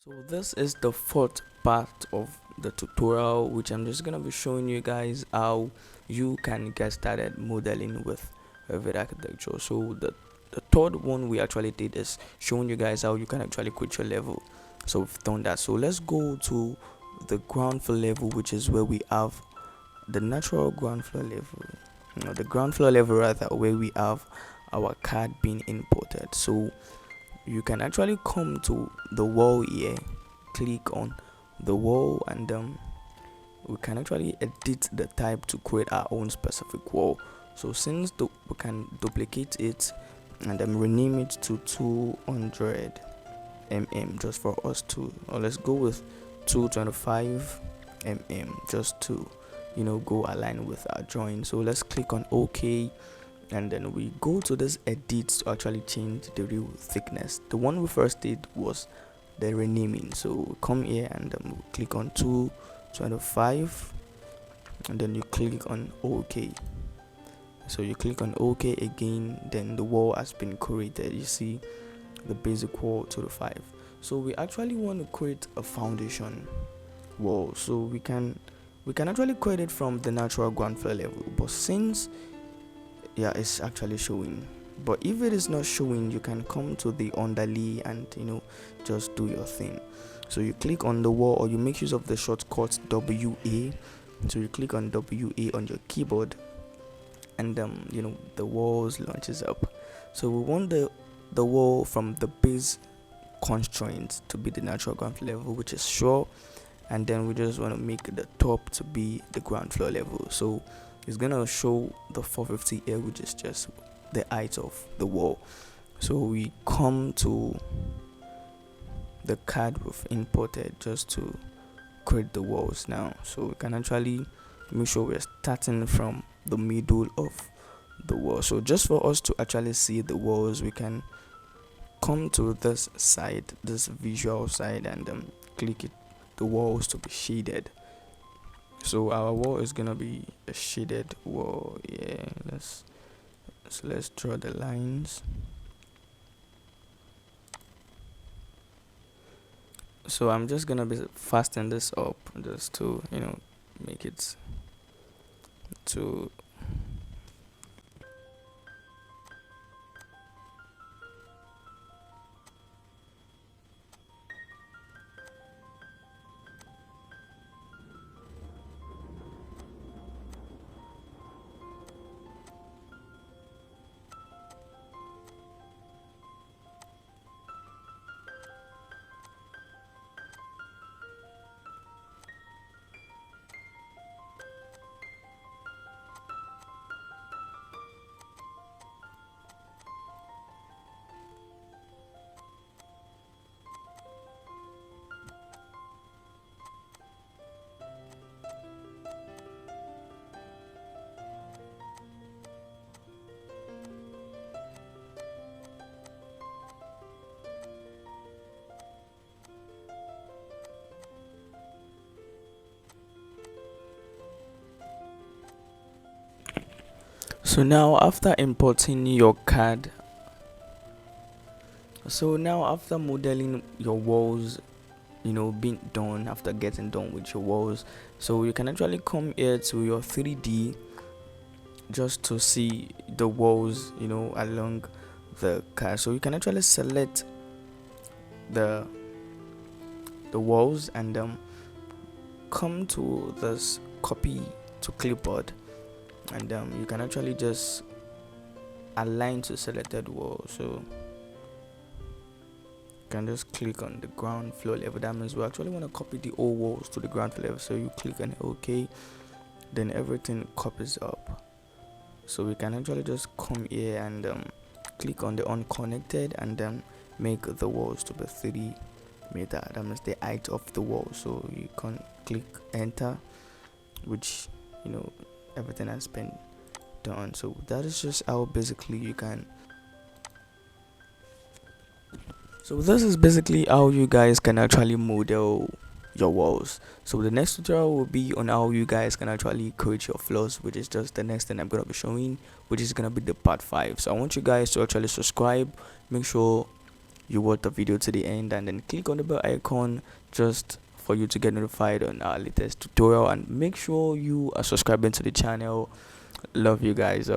So this is the fourth part of the tutorial, which I'm just gonna be showing you guys how you can get started modeling with Revit architecture. So the third one we actually did is showing you guys how you can actually create your level. So we've done that. So let's go to the ground floor level, which is where we have the natural ground floor level. The ground floor level rather, where we have our card being imported. So you can actually come to the wall here, click on the wall, and we can actually edit the type to create our own specific wall. So since we can duplicate it and then rename it to 200 just for us to, or let's go with 225 just to go align with our drawing. So let's click on OK, and then we go to this edit to actually change the real thickness. The one we first did was the renaming. So come here and we click on 225, and then you click on OK. So you click on OK again, then the wall has been created. You see the basic wall 225. So we actually want to create a foundation wall. So we can actually create it from the natural ground floor level, but since it's actually showing, but if it is not showing, you can come to the underlay and just do your thing. So you click on the wall, or you make use of the shortcut WA. So you click on WA on your keyboard, and the walls launches up. So we want the wall from the base constraint to be the natural ground floor level, which is sure, and then we just want to make the top to be the ground floor level. So it's gonna show the 450 here, which is just the height of the wall. So we come to the card we've imported just to create the walls now. So we can actually make sure we're starting from the middle of the wall. So just for us to actually see the walls, we can come to this side, this visual side, and click it, the walls to be shaded. So our wall is gonna be a shaded wall. Let's draw the lines. So I'm just gonna be fasten this up just to make it to So now after importing your card, after modeling your walls, being done, after getting done with your walls, so you can actually come here to your 3D just to see the walls along the card. So you can actually select the walls and come to this copy to clipboard, and you can actually just align to selected wall. So you can just click on the ground floor level. That means we actually want to copy the old walls to the ground floor level. So you click on OK, then everything copies up. So we can actually just come here and click on the unconnected, and then make the walls to be 3 meter. That means the height of the wall. So you can click enter, which everything has been done. So that is just how basically you can. So this is basically how you guys can actually model your walls. So the next tutorial will be on how you guys can actually create your floors, which is just the next thing I'm gonna be showing, which is gonna be the part 5. So I want you guys to actually subscribe, make sure you watch the video to the end, and then click on the bell icon just for you to get notified on our latest tutorial. And make sure you are subscribing to the channel. Love you guys.